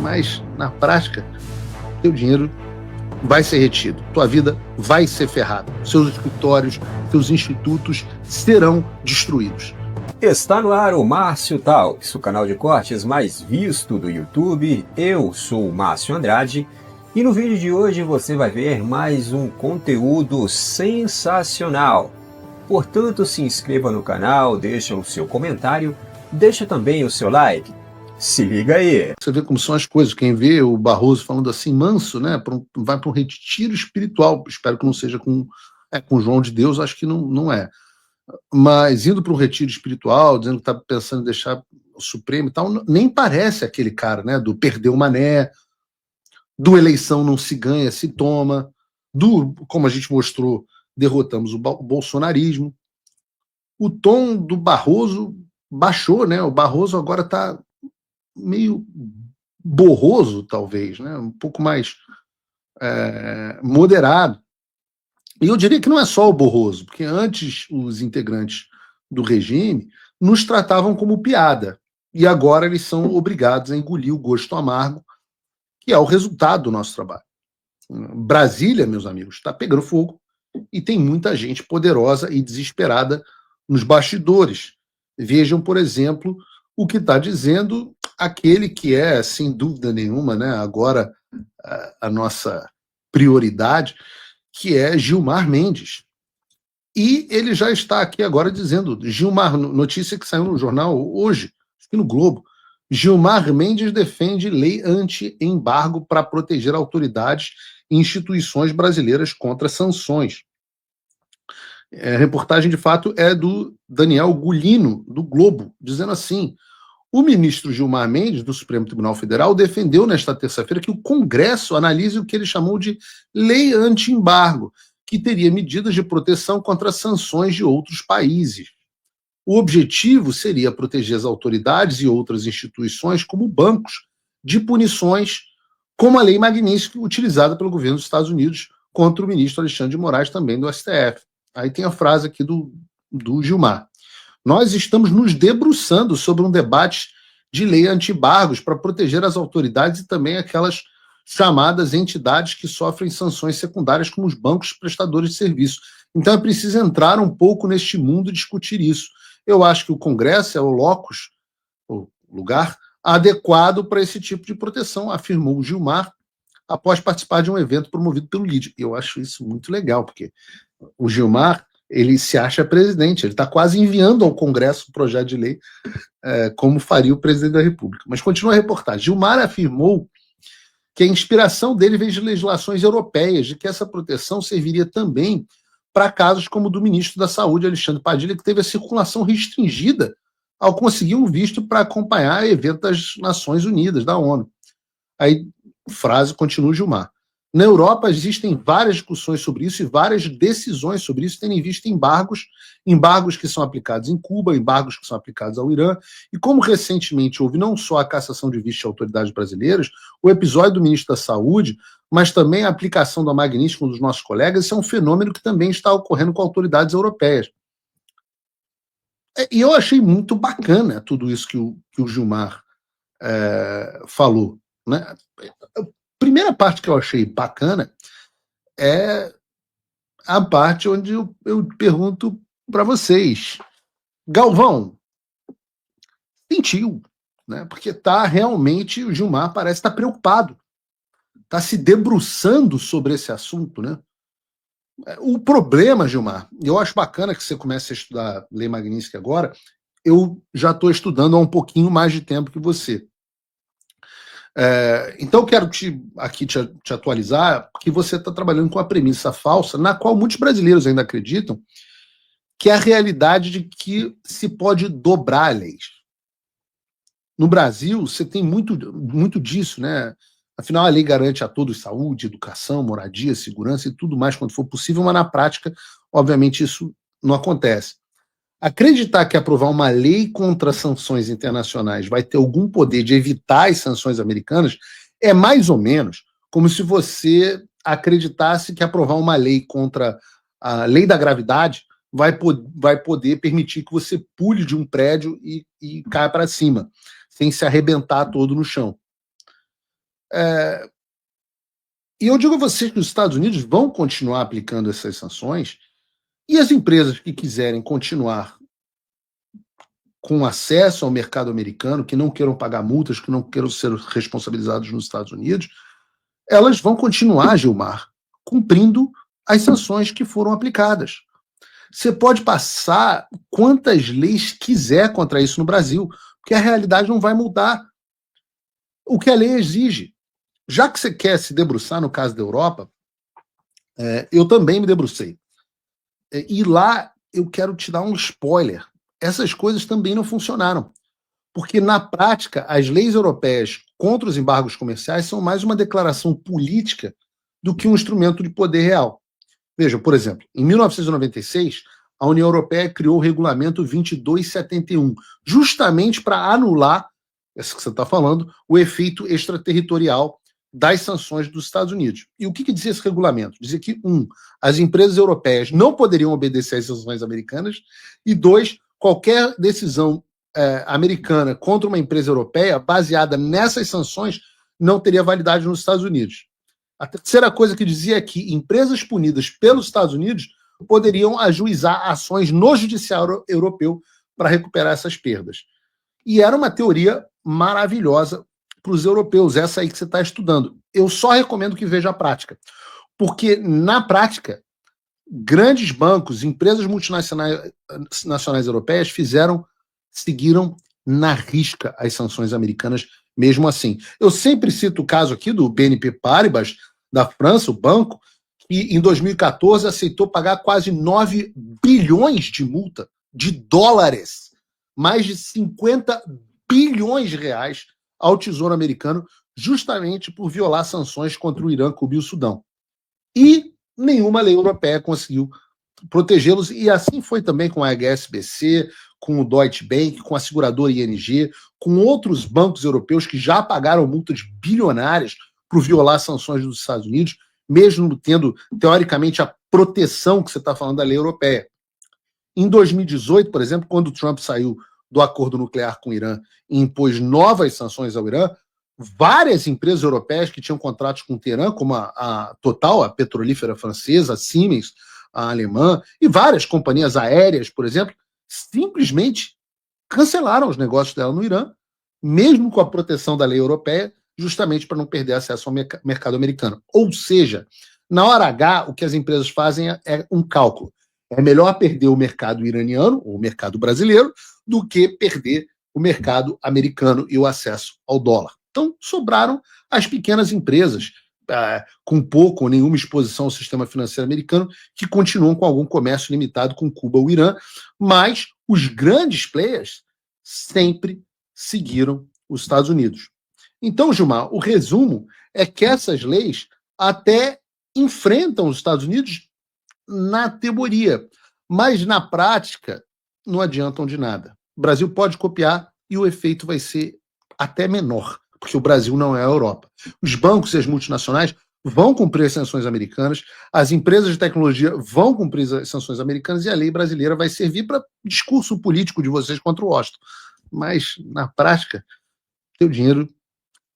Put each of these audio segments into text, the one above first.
mas na prática, teu dinheiro vai ser retido, tua vida vai ser ferrada, seus escritórios, seus institutos serão destruídos. Está no ar o Márcio Talks, o canal de cortes mais visto do YouTube. Eu sou o Márcio Andrade e no vídeo de hoje você vai ver mais um conteúdo sensacional. Portanto, se inscreva no canal, deixa o seu comentário, deixa também o seu like. Se liga aí. Você vê como são as coisas. Quem vê o Barroso falando assim, manso, né? Vai para um retiro espiritual. Espero que não seja com João de Deus, acho que não é. Mas indo para um retiro espiritual, dizendo que está pensando em deixar o Supremo e tal, nem parece aquele cara, né? Do perdeu o mané, do eleição não se ganha, se toma, do, como a gente mostrou, derrotamos o bolsonarismo. O tom do Barroso baixou, né? O Barroso agora está meio borroso, talvez, né? Um pouco mais moderado. E eu diria que não é só o borroso, porque antes os integrantes do regime nos tratavam como piada, e agora eles são obrigados a engolir o gosto amargo, que é o resultado do nosso trabalho. Brasília, meus amigos, está pegando fogo e tem muita gente poderosa e desesperada nos bastidores. Vejam, por exemplo, o que está dizendo aquele que é, sem dúvida nenhuma, né, agora a nossa prioridade, que é Gilmar Mendes. E ele já está aqui agora dizendo, Gilmar, notícia que saiu no jornal hoje, aqui no Globo, Gilmar Mendes defende lei anti-embargo para proteger autoridades e instituições brasileiras contra sanções. A reportagem, de fato, é do Daniel Gulino, do Globo, dizendo assim: o ministro Gilmar Mendes, do Supremo Tribunal Federal, defendeu nesta terça-feira que o Congresso analise o que ele chamou de lei anti-embargo, que teria medidas de proteção contra sanções de outros países. O objetivo seria proteger as autoridades e outras instituições, como bancos, de punições como a Lei Magnitsky, utilizada pelo governo dos Estados Unidos contra o ministro Alexandre de Moraes, também do STF. Aí tem a frase aqui do Gilmar. Nós estamos nos debruçando sobre um debate de lei anti-embargos para proteger as autoridades e também aquelas chamadas entidades que sofrem sanções secundárias, como os bancos prestadores de serviço. Então é preciso entrar um pouco neste mundo e discutir isso. Eu acho que o Congresso é o locus, o lugar adequado para esse tipo de proteção, afirmou o Gilmar, após participar de um evento promovido pelo LIDE. Eu acho isso muito legal, porque o Gilmar, ele se acha presidente, ele está quase enviando ao Congresso o projeto de lei, como faria o presidente da República. Mas continua a reportagem. Gilmar afirmou que a inspiração dele veio de legislações europeias, de que essa proteção serviria também para casos como o do ministro da Saúde, Alexandre Padilha, que teve a circulação restringida ao conseguir um visto para acompanhar evento das Nações Unidas, da ONU. Aí, frase, continua Gilmar. Na Europa existem várias discussões sobre isso e várias decisões sobre isso, tendo em vista embargos que são aplicados em Cuba, embargos que são aplicados ao Irã, e como recentemente houve não só a cassação de visto de autoridades brasileiras, o episódio do ministro da Saúde, mas também a aplicação da Magnitsky dos nossos colegas, isso é um fenômeno que também está ocorrendo com autoridades europeias. E eu achei muito bacana tudo isso que o Gilmar falou, né? Primeira parte que eu achei bacana é a parte onde eu pergunto para vocês, Galvão, sentiu, né? Porque realmente o Gilmar parece estar preocupado, está se debruçando sobre esse assunto, né? O problema, Gilmar, eu acho bacana que você comece a estudar Lei Magnitsky agora, eu já estou estudando há um pouquinho mais de tempo que você. Então eu quero te atualizar que você está trabalhando com a premissa falsa, na qual muitos brasileiros ainda acreditam, que é a realidade de que se pode dobrar leis. No Brasil, você tem muito disso, né? Afinal, a lei garante a todos saúde, educação, moradia, segurança e tudo mais quando for possível, mas na prática, obviamente, isso não acontece. Acreditar que aprovar uma lei contra sanções internacionais vai ter algum poder de evitar as sanções americanas é mais ou menos como se você acreditasse que aprovar uma lei contra a lei da gravidade vai poder permitir que você pule de um prédio e caia para cima, sem se arrebentar todo no chão. E eu digo a vocês que os Estados Unidos vão continuar aplicando essas sanções, e as empresas que quiserem continuar com acesso ao mercado americano, que não queiram pagar multas, que não queiram ser responsabilizados nos Estados Unidos, elas vão continuar, Gilmar, cumprindo as sanções que foram aplicadas. Você pode passar quantas leis quiser contra isso no Brasil, porque a realidade não vai mudar. O que a lei exige. Já que você quer se debruçar no caso da Europa, eu também me debrucei. E lá eu quero te dar um spoiler. Essas coisas também não funcionaram. Porque, na prática, as leis europeias contra os embargos comerciais são mais uma declaração política do que um instrumento de poder real. Veja, por exemplo, em 1996, a União Europeia criou o Regulamento 2271, justamente para anular, essa que você está falando, o efeito extraterritorial das sanções dos Estados Unidos. E o que dizia esse regulamento? Dizia que, as empresas europeias não poderiam obedecer às sanções americanas, e dois, qualquer decisão americana contra uma empresa europeia, baseada nessas sanções, não teria validade nos Estados Unidos. A terceira coisa que dizia é que empresas punidas pelos Estados Unidos poderiam ajuizar ações no judiciário europeu para recuperar essas perdas. E era uma teoria maravilhosa para os europeus, essa aí que você está estudando. Eu só recomendo que veja a prática, porque na prática, grandes bancos, empresas multinacionais europeias seguiram na risca as sanções americanas, mesmo assim. Eu sempre cito o caso aqui do BNP Paribas, da França, o banco, que em 2014 aceitou pagar quase 9 bilhões de multa de dólares, mais de 50 bilhões de reais ao Tesouro americano, justamente por violar sanções contra o Irã, Cuba e o Sudão. E nenhuma lei europeia conseguiu protegê-los, e assim foi também com a HSBC, com o Deutsche Bank, com a seguradora ING, com outros bancos europeus que já pagaram multas bilionárias por violar sanções dos Estados Unidos, mesmo tendo, teoricamente, a proteção que você está falando da lei europeia. Em 2018, por exemplo, quando o Trump saiu do acordo nuclear com o Irã e impôs novas sanções ao Irã, várias empresas europeias que tinham contratos com o Teherã, como a Total, a petrolífera francesa, a Siemens, a alemã, e várias companhias aéreas, por exemplo, simplesmente cancelaram os negócios dela no Irã, mesmo com a proteção da lei europeia, justamente para não perder acesso ao mercado americano. Ou seja, na hora H, o que as empresas fazem é um cálculo. É melhor perder o mercado iraniano, ou o mercado brasileiro, do que perder o mercado americano e o acesso ao dólar. Então, sobraram as pequenas empresas, com pouco ou nenhuma exposição ao sistema financeiro americano, que continuam com algum comércio limitado com Cuba ou Irã, mas os grandes players sempre seguiram os Estados Unidos. Então, Gilmar, o resumo é que essas leis até enfrentam os Estados Unidos na teoria, mas na prática não adiantam de nada. O Brasil pode copiar e o efeito vai ser até menor, porque o Brasil não é a Europa. Os bancos e as multinacionais vão cumprir as sanções americanas, as empresas de tecnologia vão cumprir as sanções americanas e a lei brasileira vai servir para discurso político de vocês contra o Washington. Mas, na prática, teu dinheiro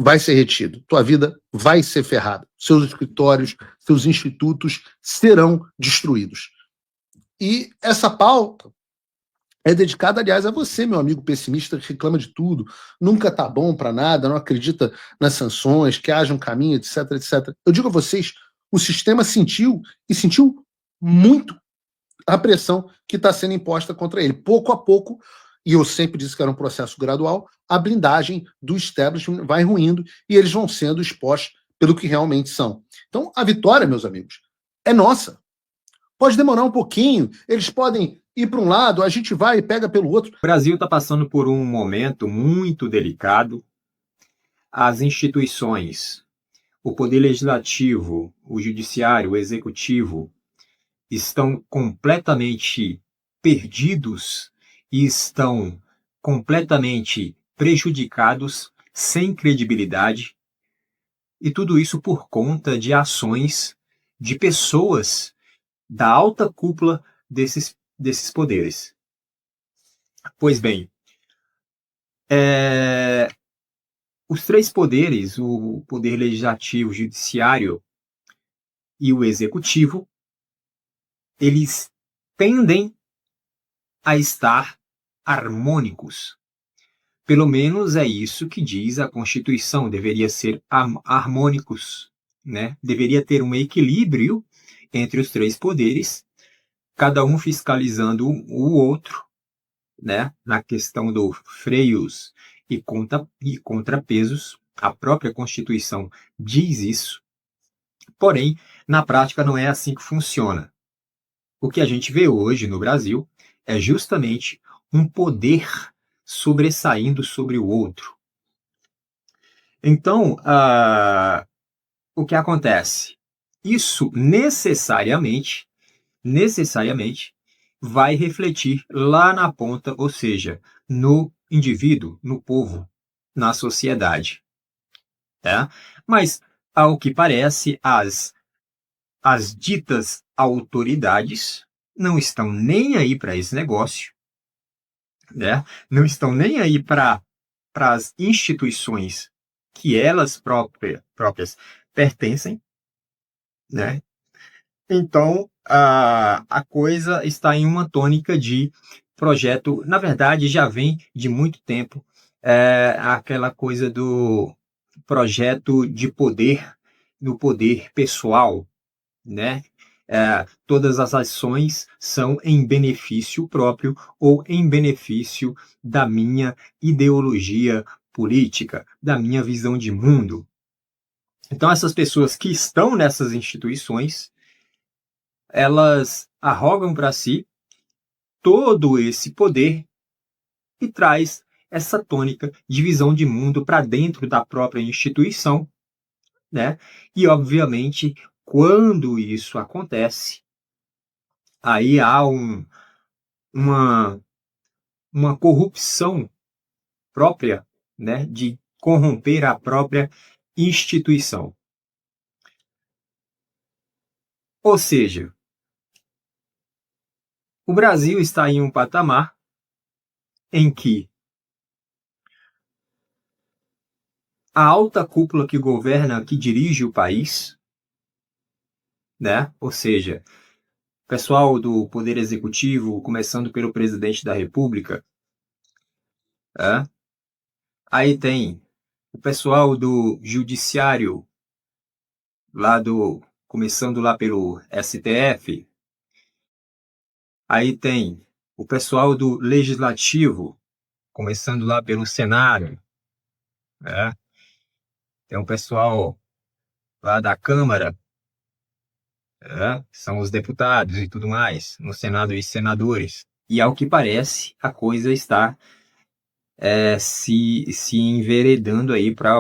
vai ser retido, tua vida vai ser ferrada, seus escritórios, seus institutos serão destruídos. E essa pauta é dedicada, aliás, a você, meu amigo pessimista, que reclama de tudo, nunca tá bom para nada, não acredita nas sanções, que haja um caminho, etc, etc. Eu digo a vocês, o sistema sentiu muito a pressão que está sendo imposta contra ele. Pouco a pouco, e eu sempre disse que era um processo gradual, a blindagem do establishment vai ruindo e eles vão sendo expostos pelo que realmente são. Então, a vitória, meus amigos, é nossa. Pode demorar um pouquinho, eles podem ir para um lado, a gente vai e pega pelo outro. O Brasil está passando por um momento muito delicado. As instituições, o poder legislativo, o judiciário, o executivo, estão completamente perdidos e estão completamente prejudicados, sem credibilidade, e tudo isso por conta de ações de pessoas da alta cúpula desses poderes. Pois bem, os três poderes, o poder legislativo, o judiciário e o executivo, eles tendem a estar harmônicos. Pelo menos é isso que diz a Constituição, deveria ser harmônicos, né? Deveria ter um equilíbrio entre os três poderes, cada um fiscalizando o outro, né? Na questão dos freios e contrapesos. A própria Constituição diz isso. Porém, na prática não é assim que funciona. O que a gente vê hoje no Brasil é justamente um poder sobressaindo sobre o outro. Então, o que acontece? Isso necessariamente vai refletir lá na ponta, ou seja, no indivíduo, no povo, na sociedade. Tá? Mas, ao que parece, as ditas autoridades não estão nem aí para esse negócio, né? Não estão nem aí para as instituições que elas próprias pertencem, né? Então, a coisa está em uma tônica de projeto, na verdade, já vem de muito tempo, aquela coisa do projeto de poder, do poder pessoal, né? Todas as ações são em benefício próprio ou em benefício da minha ideologia política, da minha visão de mundo. Então, essas pessoas que estão nessas instituições, elas arrogam para si todo esse poder e traz essa tônica de visão de mundo para dentro da própria instituição, né? E, obviamente, quando isso acontece, aí há uma corrupção própria, né? De corromper a própria instituição. Ou seja, o Brasil está em um patamar em que a alta cúpula que governa, que dirige o país, né? Ou seja, o pessoal do Poder Executivo, começando pelo Presidente da República, né? Aí tem o pessoal do Judiciário, começando lá pelo STF, aí tem o pessoal do Legislativo, começando lá pelo Senado, né? Tem o pessoal lá da Câmara, são os deputados e tudo mais, no Senado e senadores. E ao que parece, a coisa está se enveredando aí para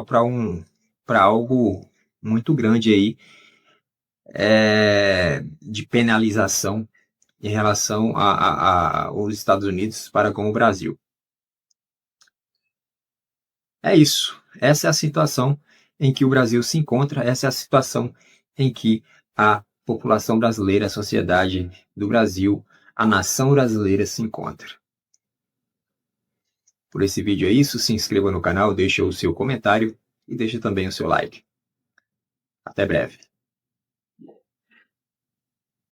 algo muito grande aí, de penalização em relação aos Estados Unidos para com o Brasil. É isso. Essa é a situação em que o Brasil se encontra, essa é a situação em que a população brasileira, a sociedade do Brasil, a nação brasileira se encontra. Por esse vídeo é isso, se inscreva no canal, deixe o seu comentário e deixe também o seu like. Até breve.